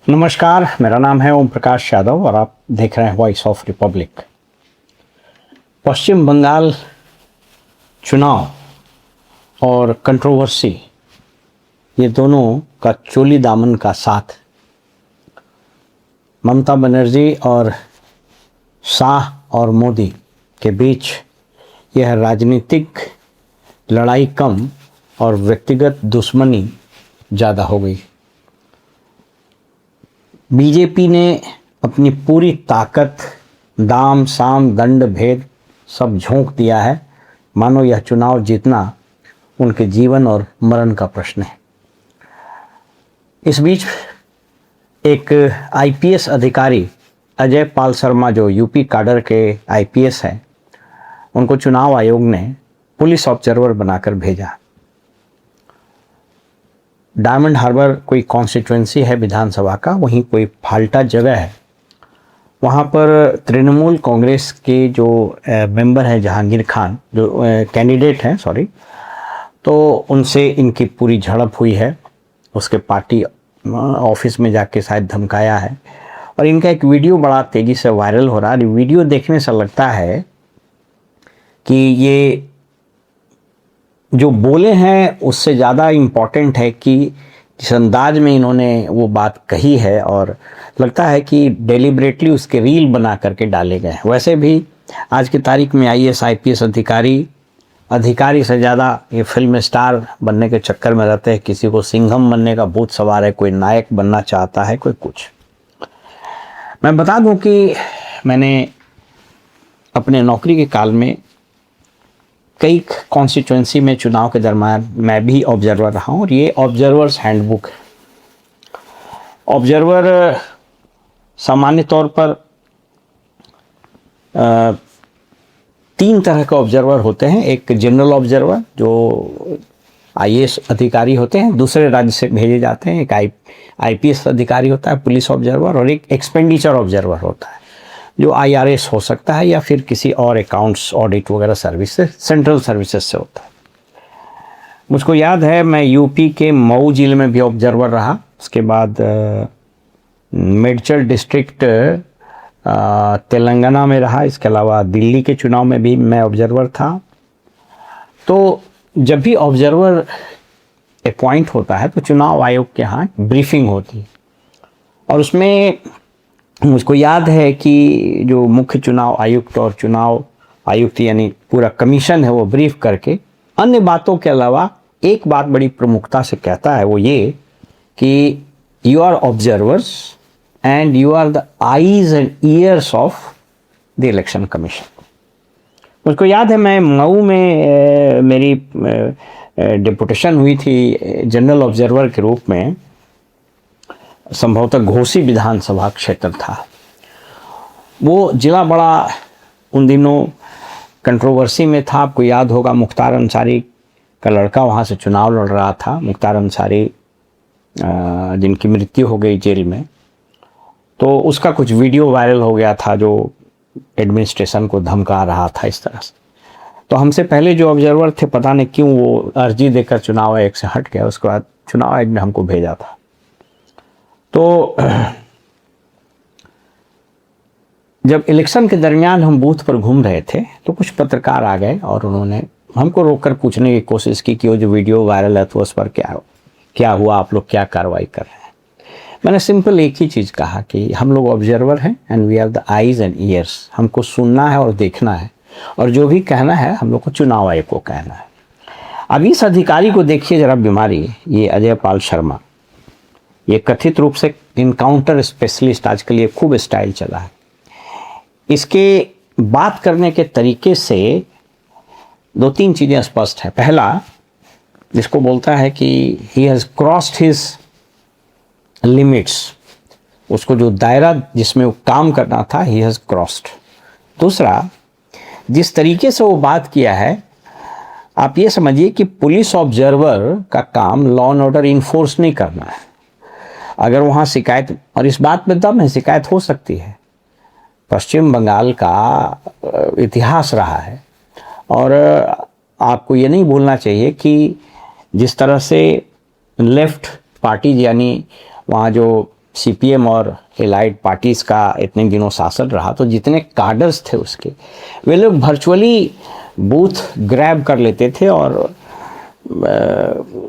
नमस्कार, मेरा नाम है ओम प्रकाश यादव और आप देख रहे हैं वॉइस ऑफ रिपब्लिक। पश्चिम बंगाल चुनाव और कंट्रोवर्सी, ये दोनों का चोली दामन का साथ ममता बनर्जी और शाह और मोदी के बीच यह राजनीतिक लड़ाई कम और व्यक्तिगत दुश्मनी ज़्यादा हो गई। बीजेपी ने अपनी पूरी ताकत, दाम साम दंड भेद सब झोंक दिया है, मानो यह चुनाव जीतना उनके जीवन और मरण का प्रश्न है। इस बीच एक आईपीएस अधिकारी अजय पाल शर्मा, जो यूपी काडर के आईपीएस हैं, उनको चुनाव आयोग ने पुलिस ऑब्जर्वर बनाकर भेजा। डायमंड हार्बर कोई कॉन्स्टिट्यूएंसी है विधानसभा का, वहीं कोई फाल्टा जगह है, वहाँ पर तृणमूल कांग्रेस के जो मेंबर हैं जहांगीर खान, जो कैंडिडेट हैं तो उनसे इनकी पूरी झड़प हुई है। उसके पार्टी ऑफिस में जाके शायद धमकाया है और इनका एक वीडियो बड़ा तेज़ी से वायरल हो रहा है। वीडियो देखने से लगता है कि ये जो बोले हैं उससे ज़्यादा इम्पॉर्टेंट है कि जिस अंदाज में इन्होंने वो बात कही है, और लगता है कि डेलिबरेटली उसके रील बना करके डाले गए हैं। वैसे भी आज की तारीख में आईएएस आईपीएस अधिकारी से ज़्यादा ये फिल्म स्टार बनने के चक्कर में रहते हैं। किसी को सिंघम बनने का भूत सवार है, कोई नायक बनना चाहता है, कोई कुछ। मैं बता दूं कि मैंने अपने नौकरी के काल में कई कॉन्स्टिट्यूएंसी में चुनाव के दरमियान मैं भी ऑब्जर्वर रहा हूँ, और ये ऑब्जर्वर्स हैंडबुक है। ऑब्जर्वर सामान्य तौर पर 3 तरह के ऑब्जर्वर होते हैं। एक जनरल ऑब्जर्वर जो आईएएस अधिकारी होते हैं, दूसरे राज्य से भेजे जाते हैं। एक आईपीएस अधिकारी होता है, पुलिस ऑब्जर्वर, और एक एक्सपेंडिचर ऑब्जर्वर होता है जो आईआरएस हो सकता है या फिर किसी और अकाउंट्स ऑडिट वगैरह सर्विस से, सेंट्रल सर्विसेज से होता है। मुझको याद है मैं यूपी के मऊ जिले में भी ऑब्जर्वर रहा। उसके बाद मेडचल डिस्ट्रिक्ट तेलंगाना में रहा। इसके अलावा दिल्ली के चुनाव में भी मैं ऑब्जर्वर था। तो जब भी ऑब्जर्वर अपॉइंट होता है तो चुनाव आयोग के यहाँ ब्रीफिंग होती है, और उसमें मुझको याद है कि जो मुख्य चुनाव आयुक्त और चुनाव आयुक्त यानी पूरा कमीशन है, वो ब्रीफ करके अन्य बातों के अलावा एक बात बड़ी प्रमुखता से कहता है, वो ये कि you are observers and you are the eyes and ears of the Election Commission. मुझको याद है मैं मऊ में मेरी डिपुटेशन हुई थी जनरल ऑब्जर्वर के रूप में। संभवतः घोसी विधानसभा क्षेत्र था। वो जिला बड़ा उन दिनों कंट्रोवर्सी में था। आपको याद होगा मुख्तार अंसारी का लड़का वहाँ से चुनाव लड़ रहा था। मुख्तार अंसारी जिनकी मृत्यु हो गई जेल में, तो उसका कुछ वीडियो वायरल हो गया था जो एडमिनिस्ट्रेशन को धमका रहा था इस तरह से। तो हमसे पहले जो ऑब्जर्वर थे, पता नहीं क्यों वो अर्जी देकर चुनाव आयोग से हट गया। उसके बाद चुनाव आयोग ने हमको भेजा था। तो जब इलेक्शन के दरमियान हम बूथ पर घूम रहे थे तो कुछ पत्रकार आ गए और उन्होंने हमको रोककर पूछने की कोशिश की कि वो जो वीडियो वायरल है तो उस पर क्या हुआ, आप लोग क्या कार्रवाई कर रहे हैं। मैंने सिंपल एक ही चीज़ कहा कि हम लोग ऑब्जर्वर हैं and we are the eyes and ears. हमको सुनना है और देखना है, और जो भी कहना है हम लोग को चुनाव आयोग को कहना है। अब इस अधिकारी को देखिए जरा बीमारी, ये अजय पाल शर्मा, ये कथित रूप से इनकाउंटर स्पेशलिस्ट, आजकल ये खूब स्टाइल चला है। इसके बात करने के तरीके से 2-3 चीज़ें स्पष्ट है। पहला, जिसको बोलता है कि he has crossed his limits, उसको जो दायरा जिसमें वो काम करना था ही हैज़ क्रॉस्ड। दूसरा, जिस तरीके से वो बात किया है, आप ये समझिए कि पुलिस ऑब्जर्वर का काम लॉ एंड ऑर्डर इन्फोर्स नहीं करना है। अगर वहाँ शिकायत, और इस बात में दम है, शिकायत हो सकती है। पश्चिम बंगाल का इतिहास रहा है, और आपको ये नहीं भूलना चाहिए कि जिस तरह से लेफ्ट पार्टी यानी वहाँ जो सीपीएम और एलाइड पार्टीज का इतने दिनों शासन रहा, तो जितने कार्डर्स थे उसके, वे लोग वर्चुअली बूथ ग्रैब कर लेते थे और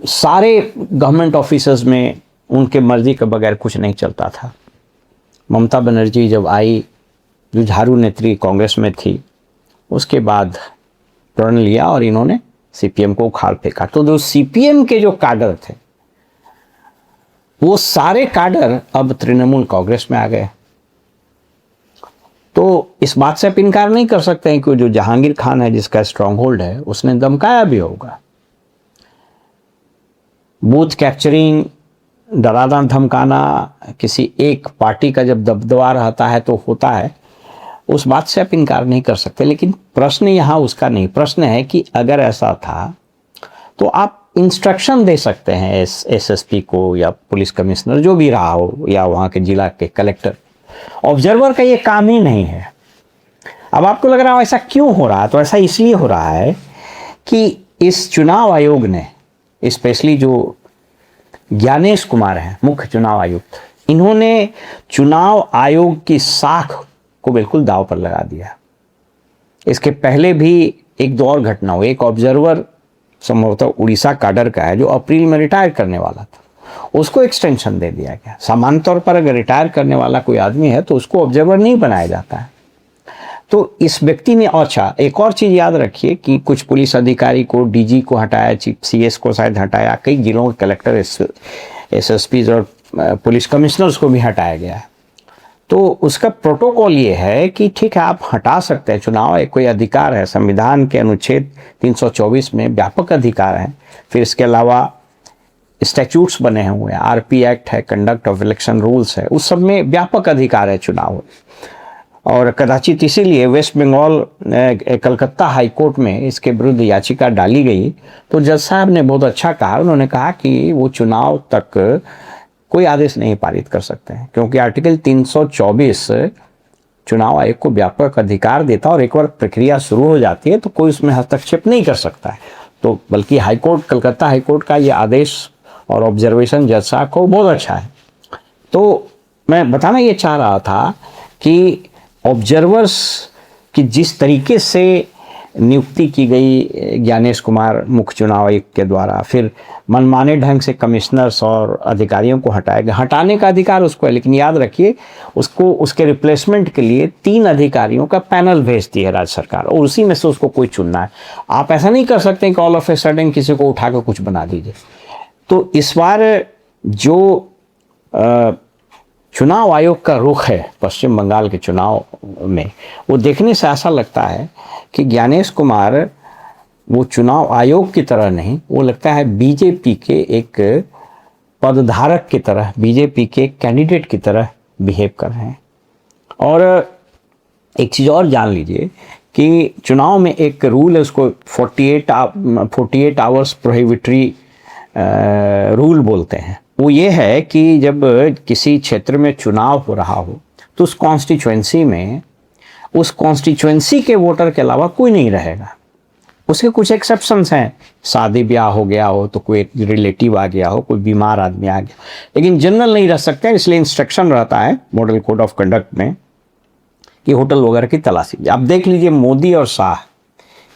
सारे गवर्नमेंट ऑफिसर्स में उनके मर्जी के बगैर कुछ नहीं चलता था। ममता बनर्जी जब आई, जो झाड़ू नेत्री कांग्रेस में थी, उसके बाद प्रण लिया और इन्होंने सीपीएम को उखाड़ फेंका। तो जो सीपीएम के जो काडर थे, वो सारे काडर अब तृणमूल कांग्रेस में आ गए। तो इस बात से आप इनकार नहीं कर सकते हैं कि जो जहांगीर खान है, जिसका स्ट्रांग होल्ड है, उसने धमकाया भी होगा। बूथ कैप्चरिंग, डराना धमकाना, किसी एक पार्टी का जब दबदबा रहता है तो होता है, उस बात से आप इनकार नहीं कर सकते। लेकिन प्रश्न यहाँ उसका नहीं, प्रश्न है कि अगर ऐसा था तो आप इंस्ट्रक्शन दे सकते हैं एसएसपी को या पुलिस कमिश्नर जो भी रहा हो, या वहाँ के जिला के कलेक्टर। ऑब्जर्वर का ये काम ही नहीं है। अब आपको लग रहा है ऐसा क्यों हो रहा है, तो ऐसा इसलिए हो रहा है कि इस चुनाव आयोग ने, स्पेशली जो ज्ञानेश कुमार हैं मुख्य चुनाव आयुक्त, इन्होंने चुनाव आयोग की साख को बिल्कुल दांव पर लगा दिया। इसके पहले भी एक दो और घटना हुई। एक ऑब्जर्वर संभवतः उड़ीसा काडर का है जो अप्रैल में रिटायर करने वाला था, उसको एक्सटेंशन दे दिया गया। सामान्य तौर पर अगर रिटायर करने वाला कोई आदमी है तो उसको ऑब्जर्वर नहीं बनाया जाता है। तो इस व्यक्ति ने, अच्छा एक और चीज़ याद रखिए कि कुछ पुलिस अधिकारी को, डीजी को हटाया, चीफ सीएस को शायद हटाया, कई जिलों के कलेक्टर, एसएसपीज और पुलिस कमिश्नर्स को भी हटाया गया है। तो उसका प्रोटोकॉल ये है कि ठीक है, आप हटा सकते हैं, चुनाव एक कोई अधिकार है, संविधान के अनुच्छेद 324 में व्यापक अधिकार है। फिर इसके अलावा स्टैट्यूट्स बने हुए हैं, आरपी एक्ट है, कंडक्ट ऑफ इलेक्शन रूल्स है, उस सब में व्यापक अधिकार है चुनाव। और कदाचित इसीलिए West Bengal Calcutta High Court में इसके विरुद्ध याचिका डाली गई। तो जज साहब ने बहुत अच्छा कहा, उन्होंने कहा कि वो चुनाव तक कोई आदेश नहीं पारित कर सकते हैं, क्योंकि आर्टिकल 324 चुनाव आयोग को व्यापक अधिकार देता है और एक बार प्रक्रिया शुरू हो जाती है तो कोई उसमें हस्तक्षेप नहीं कर सकता है। तो बल्कि हाईकोर्ट, कलकत्ता हाईकोर्ट का ये आदेश और ऑब्जर्वेशन जज साहब को बहुत अच्छा है। तो मैं बताना ये चाह रहा था कि ऑब्जर्वर्स की जिस तरीके से नियुक्ति की गई ज्ञानेश कुमार मुख्य चुनाव आयुक्त के द्वारा, फिर मनमाने ढंग से कमिश्नर्स और अधिकारियों को हटाया गया। हटाने का अधिकार उसको है, लेकिन याद रखिए उसको, उसके रिप्लेसमेंट के लिए 3 अधिकारियों का पैनल भेजती है राज्य सरकार और उसी में से उसको कोई चुनना है। आप ऐसा नहीं कर सकते कि ऑल ऑफ ए सडन किसी को उठा कर कुछ बना दीजिए। तो इस बार जो चुनाव आयोग का रुख है पश्चिम बंगाल के चुनाव में, वो देखने से ऐसा लगता है कि ज्ञानेश कुमार वो चुनाव आयोग की तरह नहीं, वो लगता है बीजेपी के एक पदधारक की तरह, बीजेपी के कैंडिडेट की तरह बिहेव कर रहे हैं। और एक चीज़ और जान लीजिए कि चुनाव में एक रूल है, उसको 48 आवर्स प्रोहिबिटरी रूल बोलते हैं। वो ये है कि जब किसी क्षेत्र में चुनाव हो रहा हो तो उस कॉन्स्टिट्यूएंसी में उस कॉन्स्टिट्यूएंसी के वोटर के अलावा कोई नहीं रहेगा। उसके कुछ एक्सेप्शंस हैं, शादी ब्याह हो गया हो तो कोई रिलेटिव आ गया हो, कोई बीमार आदमी आ गया, लेकिन जनरल नहीं रह सकते। इसलिए इंस्ट्रक्शन रहता है मॉडल कोड ऑफ कंडक्ट में कि होटल वगैरह की तलाशी। आप देख लीजिए, मोदी और शाह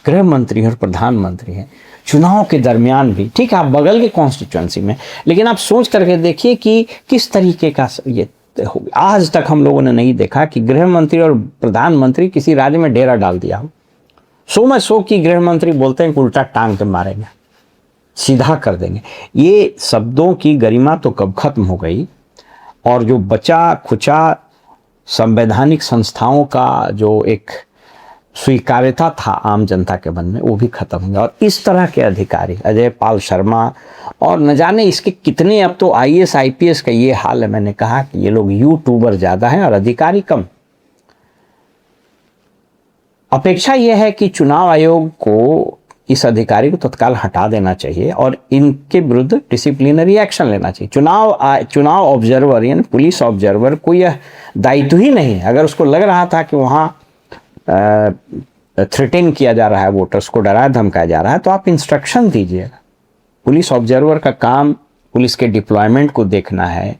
गृह मंत्री और प्रधानमंत्री हैं, चुनाव के दरमियान भी, ठीक है आप बगल के कॉन्स्टिट्यूएंसी में, लेकिन आप सोच करके देखिए कि किस तरीके का ये हो गया। आज तक हम लोगों ने नहीं देखा कि गृह मंत्री और प्रधानमंत्री किसी राज्य में डेरा डाल दिया हो। सो की गृह मंत्री बोलते हैं कि उल्टा टांग के मारेंगे, सीधा कर देंगे। ये शब्दों की गरिमा तो कब खत्म हो गई, और जो बचा खुचा संवैधानिक संस्थाओं का जो एक स्वीकार्यता था आम जनता के मन में, वो भी खत्म हो गया। और इस तरह के अधिकारी अजय पाल शर्मा और न जाने इसके कितने, अब तो आईएएस आईपीएस का ये हाल है। मैंने कहा कि ये लोग यूट्यूबर ज़्यादा हैं और अधिकारी कम। अपेक्षा यह है कि चुनाव आयोग को इस अधिकारी को तत्काल हटा देना चाहिए और इनके विरुद्ध डिसिप्लिनरी एक्शन लेना चाहिए। चुनाव ऑब्जर्वर यानी पुलिस ऑब्जर्वर को यह दायित्व ही नहीं है। अगर उसको लग रहा था कि वहाँ थ्रेटन किया जा रहा है, वोटर्स को डराया धमकाया जा रहा है, तो आप इंस्ट्रक्शन दीजिएगा। पुलिस ऑब्जर्वर का काम पुलिस के डिप्लॉयमेंट को देखना है,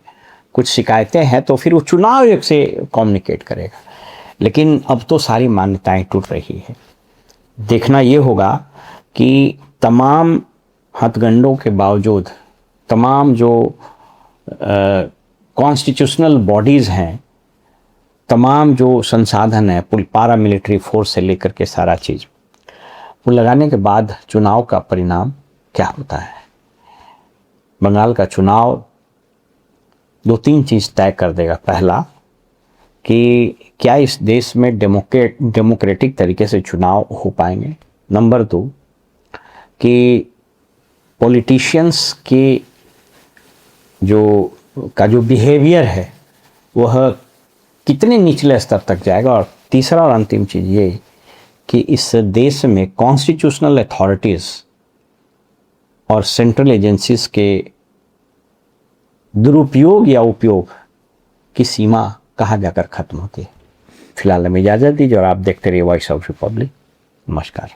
कुछ शिकायतें हैं तो फिर वो चुनाव आयोग से कम्युनिकेट करेगा। लेकिन अब तो सारी मान्यताएं टूट रही है। देखना ये होगा कि तमाम हथगंडों के बावजूद तमाम जो कॉन्स्टिट्यूशनल बॉडीज़ हैं, तमाम जो संसाधन है, पारा मिलिट्री फोर्स से लेकर के सारा चीज़, वो लगाने के बाद चुनाव का परिणाम क्या होता है। बंगाल का चुनाव 2-3 चीज़ तय कर देगा। पहला कि क्या इस देश में डेमोक्रेटिक तरीके से चुनाव हो पाएंगे। नंबर 2 कि पॉलिटिशियंस के जो बिहेवियर है वह कितने निचले स्तर तक जाएगा। और तीसरा और अंतिम चीज़ ये कि इस देश में कॉन्स्टिट्यूशनल अथॉरिटीज़ और सेंट्रल एजेंसीज के दुरुपयोग या उपयोग की सीमा कहाँ जाकर ख़त्म होती है। फिलहाल हमें इजाज़त दीजिए और आप देखते रहिए वॉइस ऑफ रिपब्लिक। नमस्कार।